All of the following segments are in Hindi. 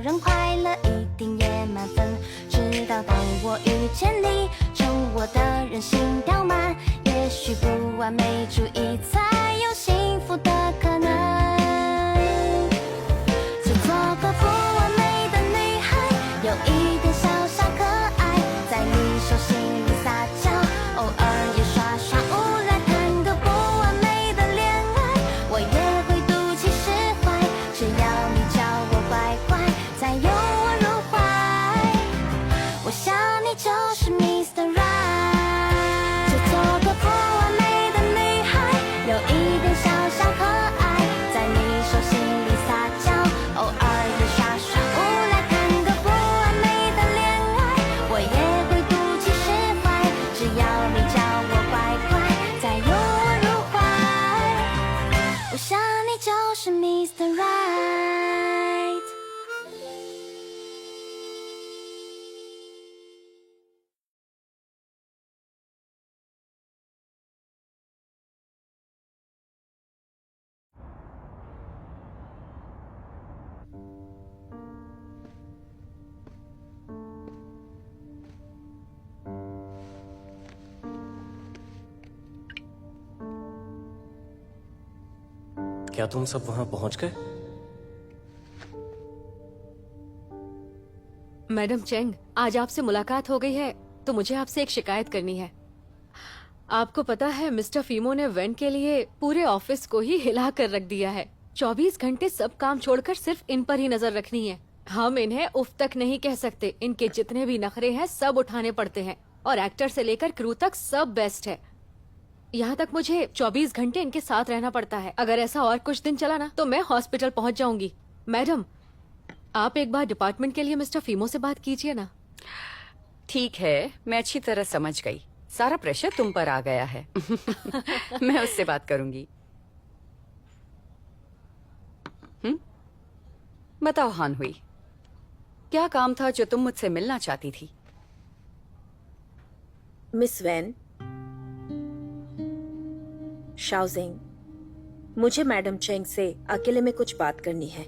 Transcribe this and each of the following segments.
人快乐一定也满分。直到当我遇见你，宠我的人心跳慢，也许不完美主义才有幸福的可能。就做个不完美的女孩，有一点小小可爱，在你手心里撒娇，偶尔也耍耍无赖，谈个不完美的恋爱，我也会赌气释怀，只要你叫我乖乖，再拥我入怀，我想你就是 Mr. Right。 就做个不完美的女孩，有一点小小可爱，在你手心里撒娇，偶尔也耍耍无赖，谈个不完美的恋爱，我也会赌气释怀，只要你叫我乖乖，再拥我入怀，我想你就是 Mr. Right。 क्या तुम सब वहां पहुंच गए? मैडम चेंग, आज आपसे मुलाकात हो गई है तो मुझे आपसे एक शिकायत करनी है। आपको पता है मिस्टर फीमो ने वेन के लिए पूरे ऑफिस को ही हिला कर रख दिया है। 24 घंटे सब काम छोड़कर सिर्फ इन पर ही नजर रखनी है। हम इन्हें उफ तक नहीं कह सकते। इनके जितने भी नखरे हैं सब उठाने पड़ते हैं और एक्टर से लेकर क्रू तक सब बेस्ट है। यहाँ तक मुझे 24 घंटे इनके साथ रहना पड़ता है। अगर ऐसा और कुछ दिन चला ना तो मैं हॉस्पिटल पहुँच जाऊंगी। मैडम, आप एक बार डिपार्टमेंट के लिए मिस्टर फीमो से बात कीजिए ना। ठीक है, मैं अच्छी तरह समझ गई। सारा प्रेशर तुम पर आ गया है। मैं उससे बात करूंगी। बताओ हान हुई, क्या काम था जो तुम मुझसे मिलना चाहती थी? मिस वैन, शाओजिंग, मुझे मैडम चेंग से अकेले में कुछ बात करनी है,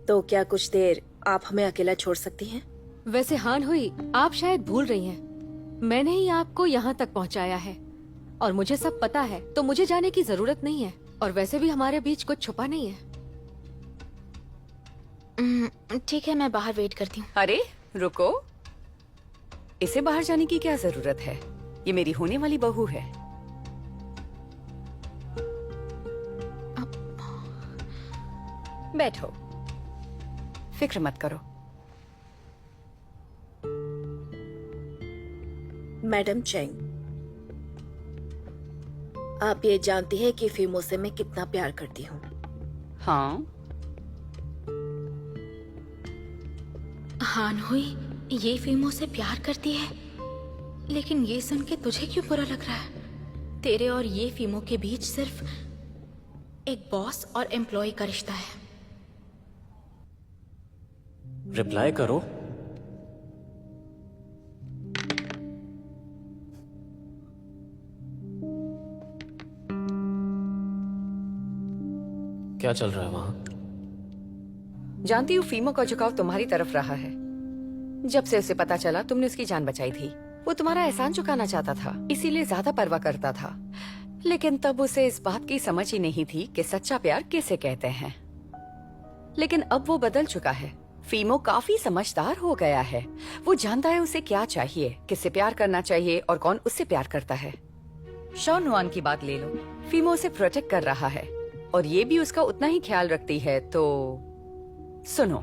तो क्या कुछ देर आप हमें अकेला छोड़ सकती हैं? वैसे हान हुई, आप शायद भूल रही हैं। मैंने ही आपको यहाँ तक पहुँचाया है और मुझे सब पता है, तो मुझे जाने की जरूरत नहीं है। और वैसे भी हमारे बीच कुछ छुपा नहीं है। ठीक है, मैं बाहर वेट करती हूँ। अरे रुको, इसे बाहर जाने की क्या जरूरत है? ये मेरी होने वाली बहू है। बैठो, फिक्र मत करो। मैडम चेंग, आप ये जानती हैं कि फीमो से मैं कितना प्यार करती हूँ। हाँ, हान हुई, ये फीमो से प्यार करती है, लेकिन ये सुन के तुझे क्यों बुरा लग रहा है? तेरे और ये फीमो के बीच सिर्फ एक बॉस और एम्प्लॉय का रिश्ता है। रिप्लाई करो। क्या चल रहा है वहां? जानती हूँ फीमो का झुकाव तुम्हारी तरफ रहा है। जब से उसे पता चला तुमने उसकी जान बचाई थी, वो तुम्हारा एहसान चुकाना चाहता था, इसीलिए ज्यादा परवाह करता था। लेकिन तब उसे इस बात की समझ ही नहीं थी कि सच्चा प्यार किसे कहते हैं। लेकिन अब वो बदल चुका है। फीमो काफी समझदार हो गया है। वो जानता है उसे क्या चाहिए, किससे प्यार करना चाहिए और कौन उससे प्यार करता है। शॉन नुआन की बात ले लो, फीमो उसे प्रोटेक्ट कर रहा है और ये भी उसका उतना ही ख्याल रखती है। तो सुनो,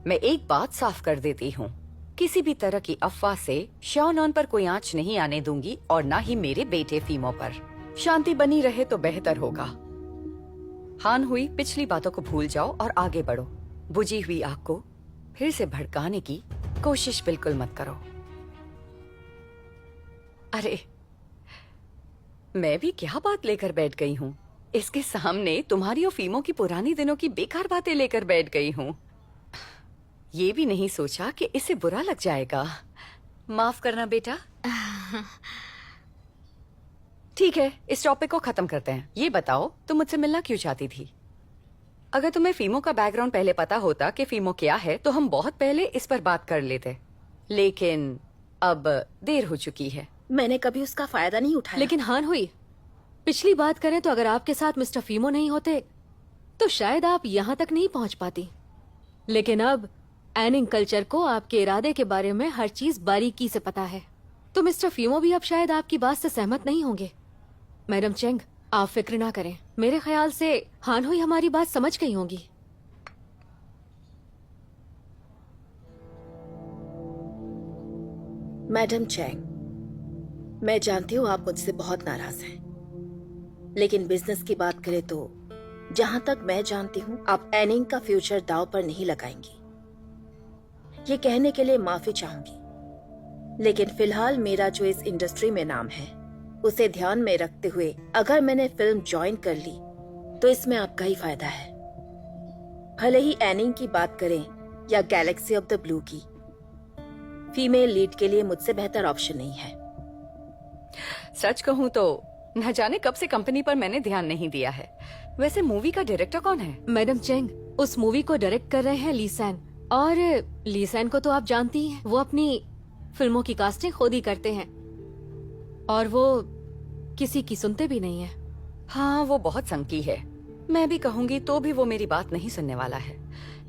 मैं एक बात साफ कर देती हूँ, किसी भी तरह की अफवाह से शॉन नुआन पर कोई आंच नहीं आने दूंगी और ना ही मेरे बेटे फीमो पर। शांति बनी रहे तो बेहतर होगा। हान हुई, पिछली बातों को भूल जाओ और आगे बढ़ो। बुझी हुई आग को फिर से भड़काने की कोशिश बिल्कुल मत करो। अरे मैं भी क्या बात लेकर बैठ गई हूँ। इसके सामने तुम्हारी और फीमो की पुरानी दिनों की बेकार बातें लेकर बैठ गई हूँ। ये भी नहीं सोचा कि इसे बुरा लग जाएगा। माफ करना बेटा। ठीक है, इस टॉपिक को खत्म करते हैं। ये बताओ, तुम मुझसे मिलना क्यों चाहती थी? अगर तुम्हें फीमो का बैकग्राउंड पहले पता होता कि फीमो क्या है तो हम बहुत पहले इस पर बात कर लेते, लेकिन अब देर हो चुकी है। मैंने कभी उसका फायदा नहीं उठाया। लेकिन हान हुई, पिछली बात करें तो अगर आपके साथ मिस्टर फीमो नहीं होते तो शायद आप यहाँ तक नहीं पहुँच पाती। लेकिन अब एनिंग कल्चर को आपके इरादे के बारे में हर चीज बारीकी से पता है, तो मिस्टर फीमो भी अब शायद आपकी बात से सहमत नहीं होंगे। मैडम चेंग, आप फिक्र ना करें, मेरे ख्याल से हान हुई हमारी बात समझ गई होंगी। मैडम चैंग, मैं जानती हूँ आप मुझसे बहुत नाराज हैं, लेकिन बिजनेस की बात करें तो जहां तक मैं जानती हूँ आप एनिंग का फ्यूचर दांव पर नहीं लगाएंगी। ये कहने के लिए माफी चाहूंगी, लेकिन फिलहाल मेरा जो इस इंडस्ट्री में नाम है उसे ध्यान में रखते हुए अगर मैंने फिल्म ज्वाइन कर ली तो इसमें आपका ही फायदा है। भले ही एनिंग की बात करें या गैलेक्सी ऑफ द ब्लू की, फीमेल लीड के लिए मुझसे बेहतर ऑप्शन नहीं है। सच कहूँ तो न जाने कब से कंपनी पर मैंने ध्यान नहीं दिया है। वैसे मूवी का डायरेक्टर कौन है? मैडम चेंग, उस मूवी को डायरेक्ट कर रहे हैं ली सैन, और ली सैन को तो आप जानती हैं, वो अपनी फिल्मों की कास्टिंग खुद ही करते हैं और वो किसी की सुनते भी नहीं है। हाँ, वो बहुत संकी है। मैं भी कहूँगी तो भी वो मेरी बात नहीं सुनने वाला है।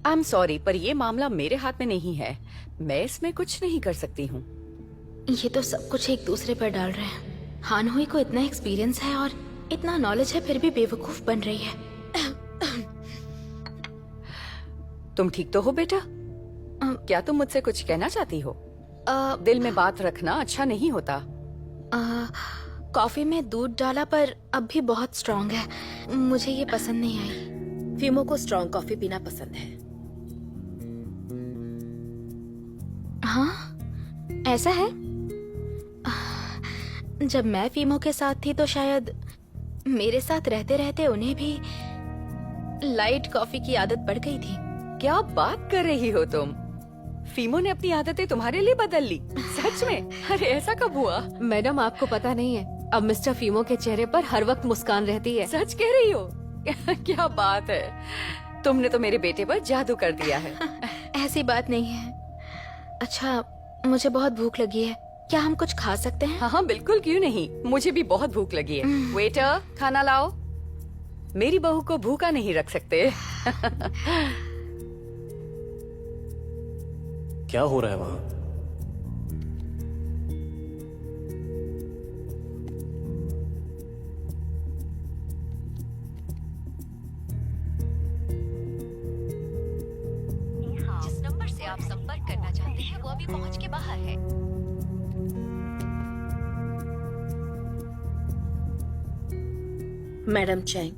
आई एम सॉरी, पर ये मामला मेरे हाथ में नहीं है। मैं इसमें कुछ नहीं कर सकती हूँ। ये तो सब कुछ एक दूसरे पर डाल रहे हैं। हान हुई को इतना एक्सपीरियंस है और इतना नॉलेज है, फिर भी बेवकूफ बन रही है। तुम ठीक तो हो बेटा? क्या तुम मुझसे कुछ कहना चाहती हो? दिल में बात रखना अच्छा नहीं होता। कॉफी में दूध डाला पर अब भी बहुत स्ट्रॉन्ग है, मुझे ये पसंद नहीं आई। फीमो को स्ट्रॉन्ग कॉफी पीना पसंद है। हाँ, ऐसा है। जब मैं फीमो के साथ थी तो शायद मेरे साथ रहते रहते उन्हें भी लाइट कॉफी की आदत पड़ गई थी। क्या बात कर रही हो तुम? फीमो ने अपनी आदतें तुम्हारे लिए बदल ली? सच में? अरे ऐसा कब हुआ? मैडम, आपको पता नहीं है, अब मिस्टर फीमो के चेहरे पर हर वक्त मुस्कान रहती है। सच कह रही हो? क्या बात है, तुमने तो मेरे बेटे पर जादू कर दिया है। ऐसी बात नहीं है। अच्छा, मुझे बहुत भूख लगी है, क्या हम कुछ खा सकते हैं? हाँ हाँ बिल्कुल, क्यों नहीं, मुझे भी बहुत भूख लगी है। वेटर, खाना लाओ। मेरी बहू को भूखा नहीं रख सकते। क्या हो रहा है वहां? जिस नंबर से आप संपर्क करना चाहते हैं वो अभी पहुंच के बाहर है। मैडम चैंग,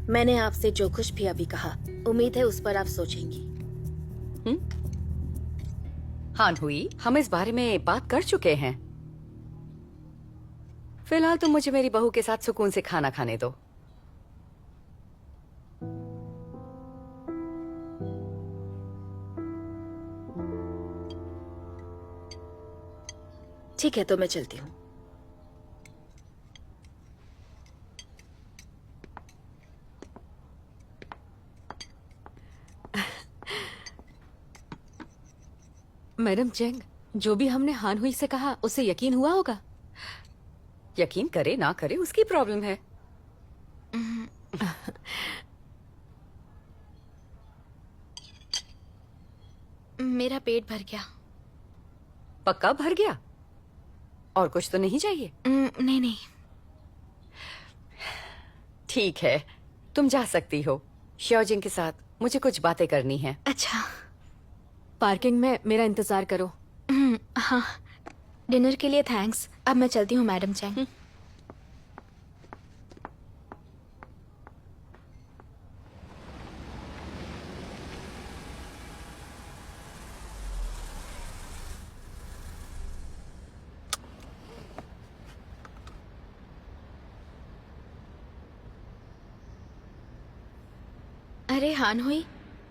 मैंने आपसे जो कुछ भी अभी कहा, उम्मीद है उस पर आप सोचेंगी। हान हुई, हम इस बारे में बात कर चुके हैं। फिलहाल तुम मुझे मेरी बहू के साथ सुकून से खाना खाने दो। ठीक है, तो मैं चलती हूँ। मैडम चेंग, जो भी हमने हान हुई से कहा उसे यकीन हुआ होगा। यकीन करे ना करे उसकी प्रॉब्लम है। मेरा पेट भर गया। पक्का भर गया? और कुछ तो नहीं चाहिए? नहीं नहीं। ठीक है, तुम जा सकती हो। श्योजिंग के साथ मुझे कुछ बातें करनी है। अच्छा। पार्किंग में मेरा इंतजार करो। हाँ, डिनर के लिए थैंक्स। अब मैं चलती हूँ मैडम चैंग। अरे हान हुई,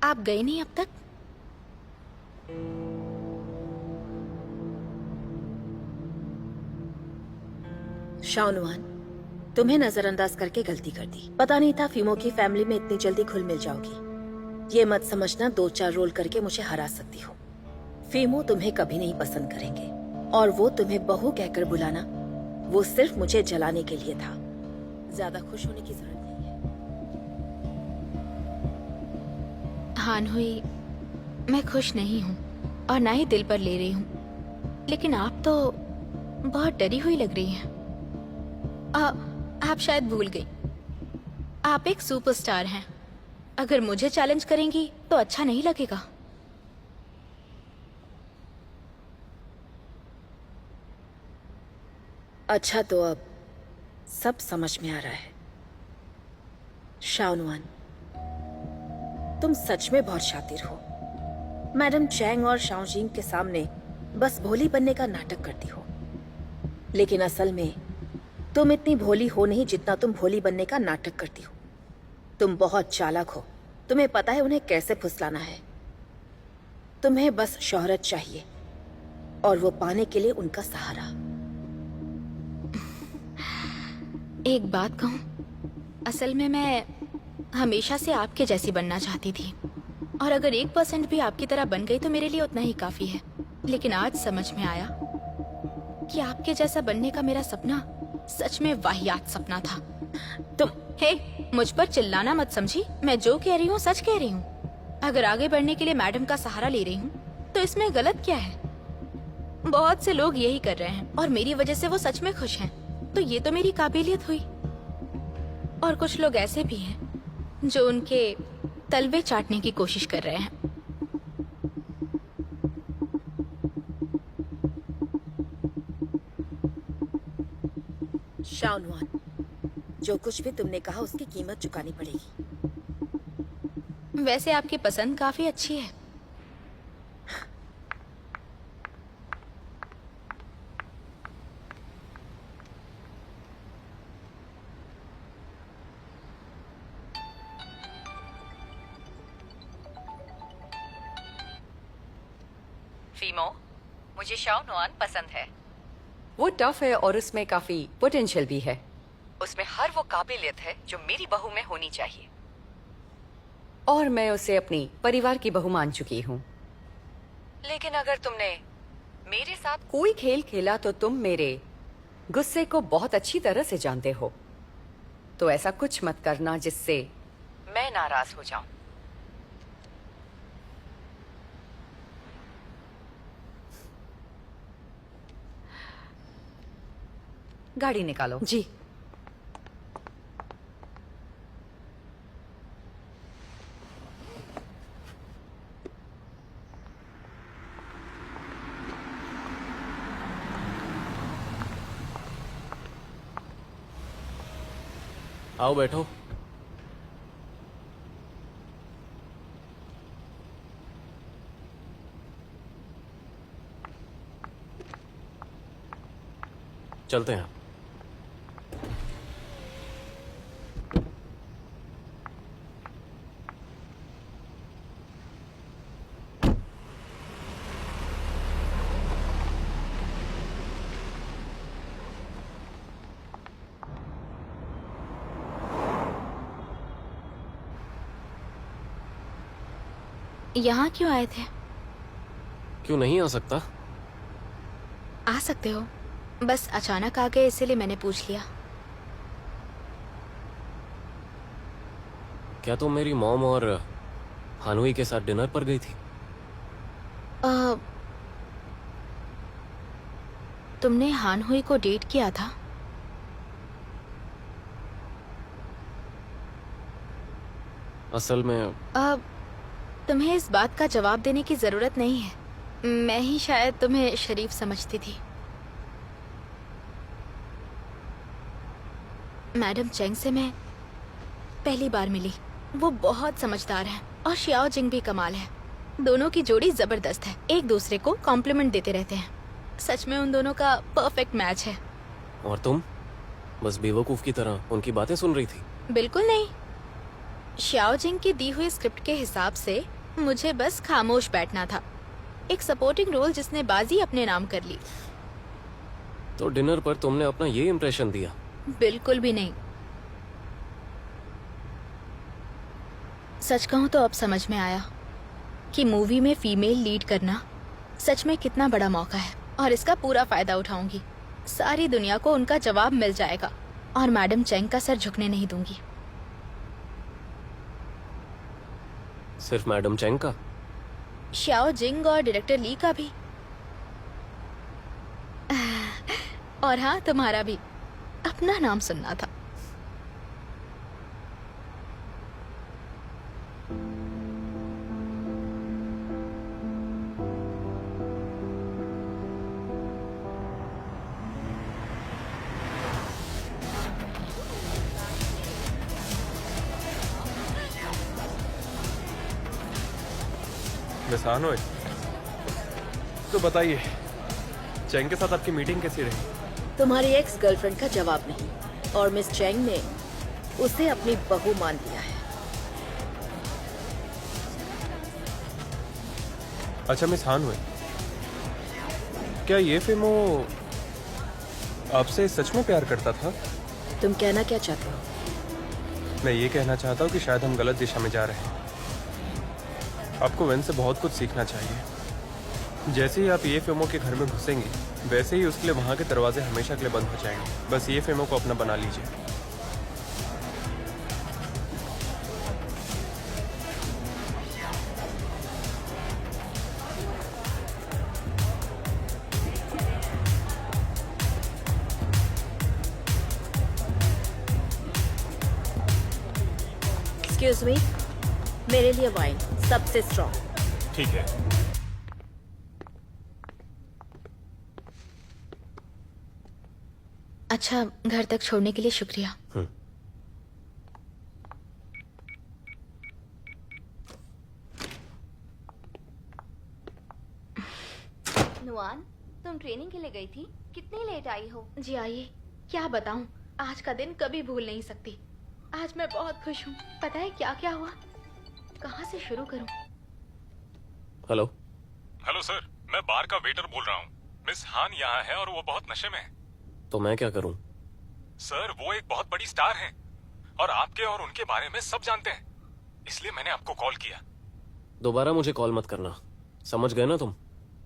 आप गए नहीं अब तक? शाओनुआन, तुम्हें नजरअंदाज करके गलती कर दी। पता नहीं था फीमो की फैमिली में इतनी जल्दी घुल मिल जाओगी। ये मत समझना 2-4 रोल करके मुझे हरा सकती हो। फीमो तुम्हें कभी नहीं पसंद करेंगे और वो तुम्हें बहू कहकर बुलाना वो सिर्फ मुझे जलाने के लिए था। ज्यादा खुश होने की जरूरत नहीं है। हान हुई, मैं खुश नहीं हूँ और ना ही दिल पर ले रही हूँ, लेकिन आप तो बहुत डरी हुई लग रही हैं। आप शायद भूल गई, आप एक सुपरस्टार हैं। अगर मुझे चैलेंज करेंगी तो अच्छा नहीं लगेगा। अच्छा तो अब सब समझ में आ रहा है। शाओनवान, तुम सच में बहुत शातिर हो। मैडम चैंग और शाओजिंग के सामने बस भोली बनने का नाटक करती हो, लेकिन असल में तुम इतनी भोली हो नहीं जितना तुम भोली बनने का नाटक करती हो। तुम बहुत चालाक हो, तुम्हें पता है उन्हें कैसे फुसलाना है। तुम्हें बस शोहरत चाहिए और वो पाने के लिए उनका सहारा। एक बात कहूँ, असल में मैं हमेशा से आपके जैसी बनना चाहती थी और अगर 1% भी आपकी तरह बन गई तो मेरे लिए उतना ही काफी है। लेकिन आज समझ में आया कि आपके जैसा बनने का मेरा सपना सच में वाहियात सपना था। तुम मुझ पर चिल्लाना मत समझी, मैं जो कह रही हूँ सच कह रही हूँ। अगर आगे बढ़ने के लिए मैडम का सहारा ले रही हूँ तो इसमें गलत क्या है? बहुत से लोग यही कर रहे हैं और मेरी वजह से वो सच में खुश हैं, तो ये तो मेरी काबिलियत हुई। और कुछ लोग ऐसे भी हैं जो उनके तलवे चाटने की कोशिश कर रहे हैं। शाओनवान, जो कुछ भी तुमने कहा उसकी कीमत चुकानी पड़ेगी। वैसे आपकी पसंद काफी अच्छी है। फीमो, मुझे शाओनवान पसंद है। वो टफ है और उसमें काफी पोटेंशियल भी है। उसमें हर वो काबिलियत है जो मेरी बहू में होनी चाहिए और मैं उसे अपनी परिवार की बहू मान चुकी हूँ। लेकिन अगर तुमने मेरे साथ कोई खेल खेला तो तुम मेरे गुस्से को बहुत अच्छी तरह से जानते हो, तो ऐसा कुछ मत करना जिससे मैं नाराज हो जाऊं। गाड़ी निकालो। जी। आओ बैठो। चलते हैं। यहाँ क्यों आए थे? क्यों नहीं आ सकता? आ सकते हो, बस अचानक आ गए इसीलिए मैंने पूछ लिया। क्या तुम मेरी मॉम और हानुई के साथ डिनर पर गई थी? तुमने हानहुई को डेट किया था? असल में तुम्हें इस बात का जवाब देने की जरूरत नहीं है। मैं ही शायद तुम्हें शरीफ समझती थी। मैडम चेंग से मैं पहली बार मिली। वो बहुत समझदार हैं और शियाओ जिंग भी कमाल है। दोनों की जोड़ी जबरदस्त है, एक दूसरे को कॉम्प्लीमेंट देते रहते हैं। सच में उन दोनों का परफेक्ट मैच है। और तुम बस बेवकूफ की तरह उनकी बातें सुन रही थी? बिल्कुल नहीं। शियाओ जिंग की दी हुई स्क्रिप्ट के हिसाब से मुझे बस खामोश बैठना था, एक सपोर्टिंग रोल जिसने बाजी अपने नाम कर ली। तो डिनर पर तुमने अपना ये इम्प्रेशन दिया? बिल्कुल भी नहीं। सच कहूँ तो अब समझ में आया कि मूवी में फीमेल लीड करना सच में कितना बड़ा मौका है, और इसका पूरा फायदा उठाऊंगी। सारी दुनिया को उनका जवाब मिल जाएगा और मैडम चेंग का सर झुकने नहीं दूंगी। सिर्फ मैडम चेंग का? श्याओ जिंग और डायरेक्टर ली का भी, और हाँ तुम्हारा भी। अपना नाम सुनना था। मिस हानोई, तो बताइए चेंग के साथ आपकी मीटिंग कैसी रही? तुम्हारी एक्स गर्लफ्रेंड का जवाब नहीं, और मिस चेंग ने उसे अपनी बहू मान लिया है। अच्छा मिस हानोई, क्या ये फिल्मो आपसे सच में प्यार करता था? तुम कहना क्या चाहते हो? मैं ये कहना चाहता हूँ कि शायद हम गलत दिशा में जा रहे हैं। आपको वेन से बहुत कुछ सीखना चाहिए। जैसे ही आप ये फिल्मों के घर में घुसेंगी, वैसे ही उसके लिए वहाँ के दरवाजे हमेशा के लिए बंद हो जाएंगे। बस ये फिल्मों को अपना बना लीजिए। एक्सक्यूज मी, मेरे लिए वाइन सबसे स्ट्रॉन्ग। ठीक है। अच्छा, घर तक छोड़ने के लिए शुक्रिया। नुआन, तुम ट्रेनिंग के लिए गई थी, कितनी लेट आई हो? जी आइए, क्या बताऊं, आज का दिन कभी भूल नहीं सकती। आज मैं बहुत खुश हूँ। पता है क्या क्या हुआ? कहाँ से शुरू करूं? हेलो। हेलो सर, मैं बार का वेटर बोल रहा हूँ। मिस हान यहाँ है और वो बहुत नशे में है। तो मैं क्या करूं? सर, वो एक बहुत बड़ी स्टार हैं और आपके और उनके बारे में सब जानते हैं, इसलिए मैंने आपको कॉल किया। दोबारा मुझे कॉल मत करना, समझ गए ना तुम?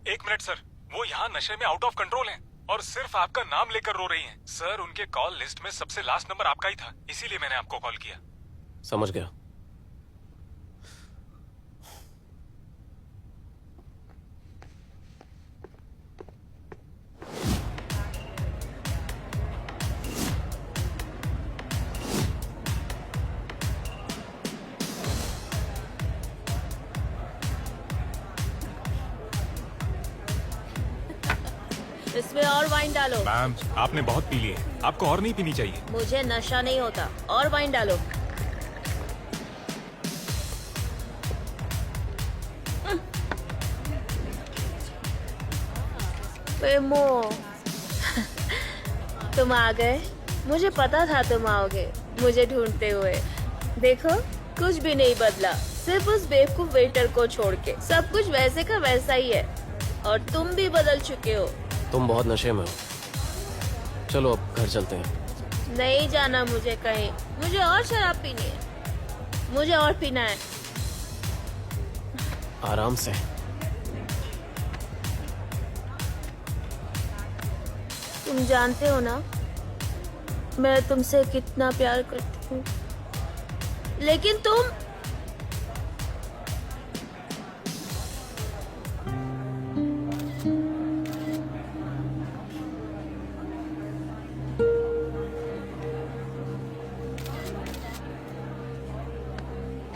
एक मिनट सर, वो यहाँ नशे में आउट ऑफ कंट्रोल हैं और सिर्फ आपका नाम लेकर रो रही हैं। सर, उनके कॉल लिस्ट में सबसे लास्ट नंबर आपका ही था, इसीलिए मैंने आपको कॉल किया। समझ गया। इसमें और वाइन डालो। मैम, आपने बहुत पी ली है, आपको और नहीं पीनी चाहिए। मुझे नशा नहीं होता, और वाइन डालो। फेमो, तुम आ गए। मुझे पता था तुम आओगे, मुझे ढूंढते हुए। देखो, कुछ भी नहीं बदला, सिर्फ उस बेवकूफ वेटर को छोड़ के। सब कुछ वैसे का वैसा ही है, और तुम भी बदल चुके हो। तुम बहुत नशे में हो। चलो अब घर चलते हैं। नहीं जाना मुझे कहीं, मुझे और शराब पीनी है, मुझे और पीना है। आराम से। तुम जानते हो ना, मैं तुमसे कितना प्यार करती हूँ, लेकिन तुम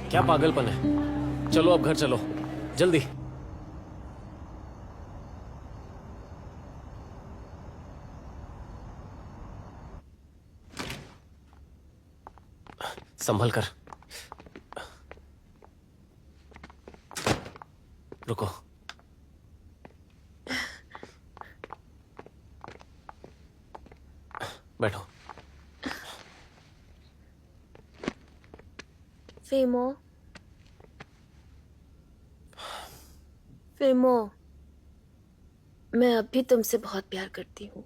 क्या पागलपन है? चलो अब घर चलो, जल्दी। संभल कर। रुको। बैठो। फेमो, फेमो, मैं अब भी तुमसे बहुत प्यार करती हूँ।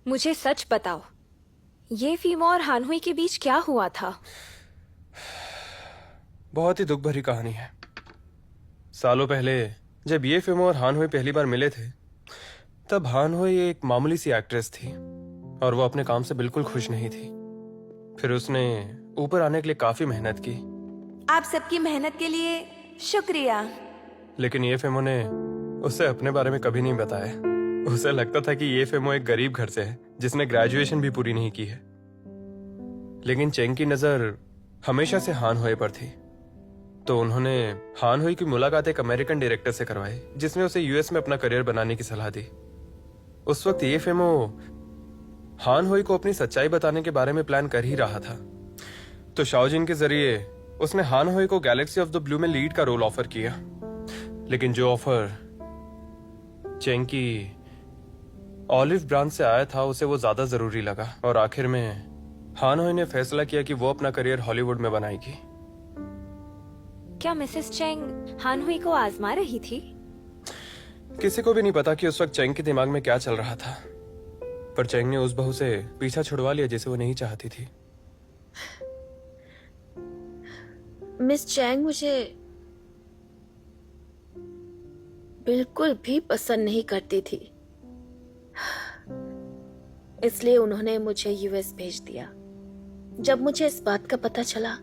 मुझे सच बताओ, ये फीमो और हानहुई के बीच क्या हुआ था? बहुत ही दुख भरी कहानी है। सालों पहले जब ये फिल्म और हानहुई पहली बार मिले थे, तब हानहुई एक मामूली सी एक्ट्रेस थी और वो अपने काम से बिल्कुल खुश नहीं थी। फिर उसने ऊपर आने के लिए काफी मेहनत की। आप सबकी मेहनत के लिए शुक्रिया। लेकिन ये फिल्मों ने उसे अपने बारे में कभी नहीं बताया। उसे लगता था कि ये फिल्मों एक गरीब घर से है जिसने ग्रेजुएशन भी पूरी नहीं की है। लेकिन चेंग की नजर हमेशा से हानहुई पर थी, तो उन्होंने हानहुई की मुलाकात एक अमेरिकन डायरेक्टर से करवाई जिसने उसे यूएस में अपना करियर बनाने की सलाह दी। उस वक्त ये फिल्मों हानहुई को अपनी सच्चाई बताने के बारे में प्लान कर ही रहा था, तो शाओजिन के जरिए उसने हानहुई को गैलेक्सी ऑफ द ब्लू में लीड का रोल ऑफर किया। लेकिन जो ऑफर चेंग की ऑलिव ब्रांच से आया था उसे वो ज्यादा जरूरी लगा और आखिर में हानहुई ने फैसला किया कि वो अपना करियर हॉलीवुड में बनाएगी। क्या मिसेस चेंग हानहुई को आजमा रही थी? किसी को भी नहीं पता कि उस वक्त चेंग के दिमाग में क्या चल रहा था, पर चेंग ने उस बहू से पीछा छुड़वा लिया जिसे वो नहीं चाहती थी। मिस चैंग मुझे बिल्कुल भी पसंद नहीं करती थी, इसलिए उन्होंने मुझे यूएस भेज दिया। जब मुझे इस बात का पता चला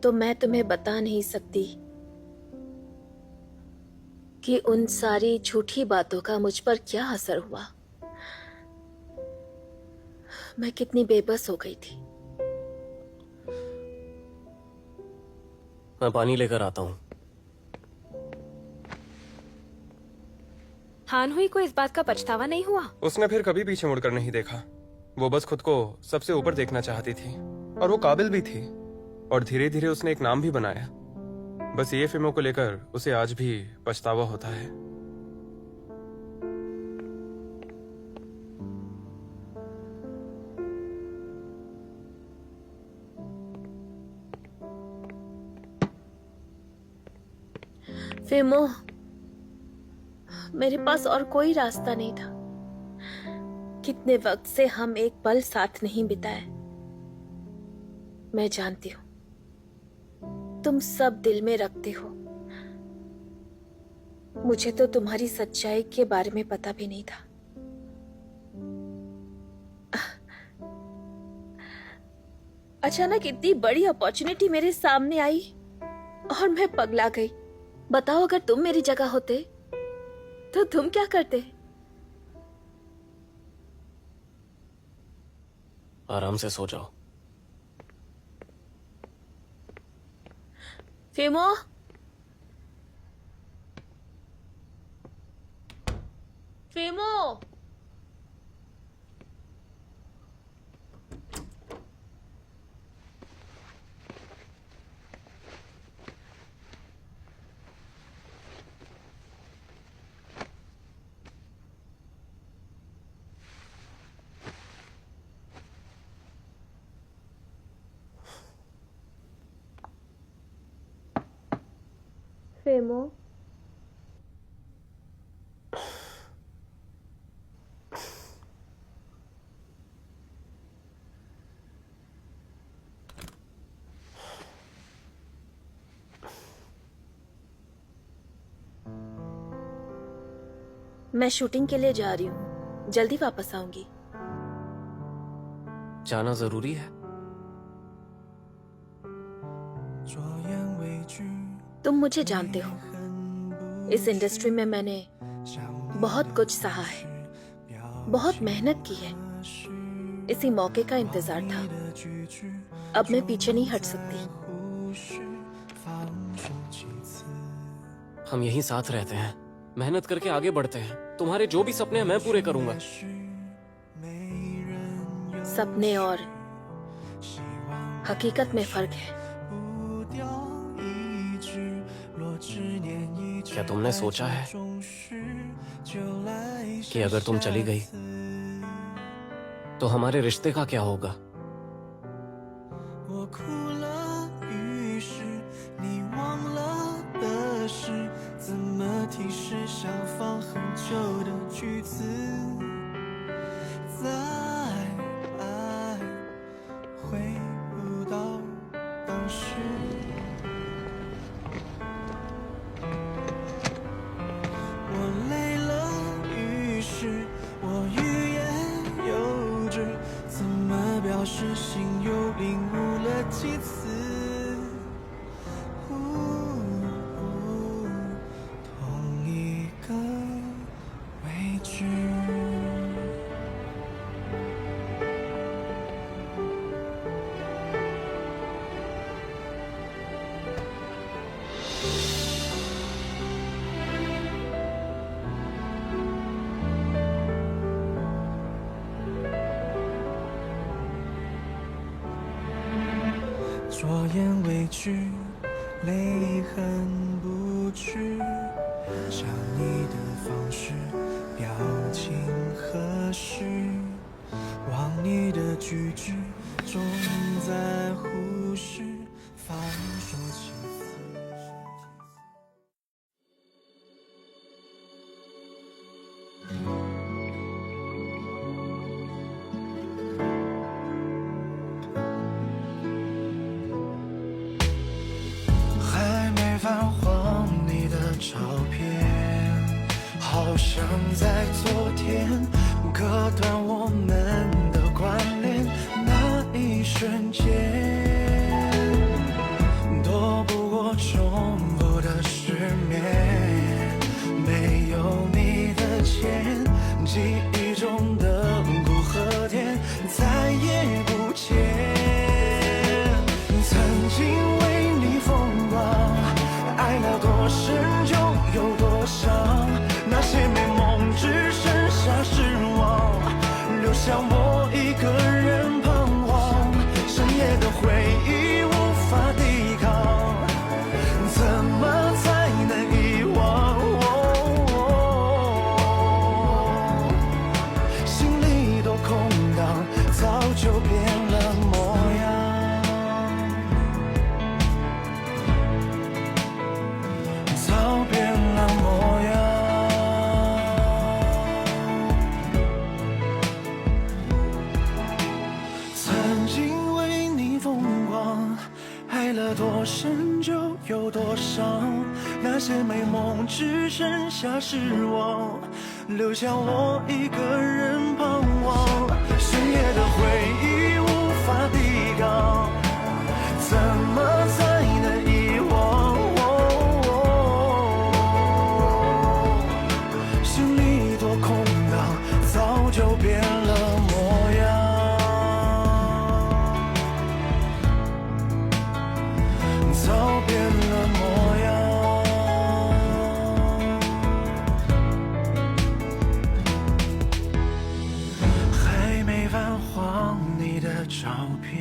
तो मैं तुम्हें बता नहीं सकती कि उन सारी झूठी बातों का मुझ पर क्या असर हुआ। मैं कितनी बेबस हो गई थी। मैं पानी लेकर आता हूँ। हानहुई को इस बात का पछतावा नहीं हुआ? उसने फिर कभी पीछे मुड़कर नहीं देखा। वो बस खुद को सबसे ऊपर देखना चाहती थी और वो काबिल भी थी, और धीरे धीरे उसने एक नाम भी बनाया। बस ये फिल्मों को लेकर उसे आज भी पछतावा होता है। फिमो, मेरे पास और कोई रास्ता नहीं था। कितने वक्त से हम एक पल साथ नहीं बिताए। मैं जानती हूँ तुम सब दिल में रखते हो। मुझे तो तुम्हारी सच्चाई के बारे में पता भी नहीं था। अचानक इतनी बड़ी अपॉर्चुनिटी मेरे सामने आई और मैं पगला गई। बताओ, अगर तुम मेरी जगह होते तो तुम क्या करते? आराम से सो जाओ। फिमो, फिमो, फिमो, मैं शूटिंग के लिए जा रही हूँ। जल्दी वापस आऊंगी। जाना जरूरी है? तुम मुझे जानते हो, इस इंडस्ट्री में मैंने बहुत कुछ सहा है, बहुत मेहनत की है। इसी मौके का इंतजार था। अब मैं पीछे नहीं हट सकती। हम यहीं साथ रहते हैं, मेहनत करके आगे बढ़ते हैं। तुम्हारे जो भी सपने हैं मैं पूरे करूंगा। सपने और हकीकत में फर्क है। क्या तुमने सोचा है कि अगर तुम चली गई तो हमारे रिश्ते का क्या होगा? 左眼微聚，泪痕不去，想你的方式，表情和煦，望你的句句，重在忽视，放手起伏。还没泛黄你的照片，好像在昨天，割断我们的关联，那一瞬间，躲不过重复的失眠，没有你的牵，记忆中的苦和甜，再也不见。曾经为你疯狂，爱了多深就有多伤，那些美梦只剩下失望，留下我一个人彷徨，深夜的回忆无法抵抗，怎么才能遗忘？心里都空荡，早就变了模样。早变了模样。曾经为你疯狂，爱了多深就有多伤，那些美梦只剩下失望，留下我一个人彷徨，深夜的回忆无法抵抗，怎么才能遗忘？心里多空荡，早就变了模样。早变了模样。还没泛黄你的照片，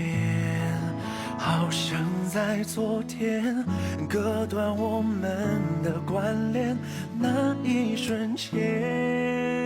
好像在昨天，割断我们的关联，那一瞬间。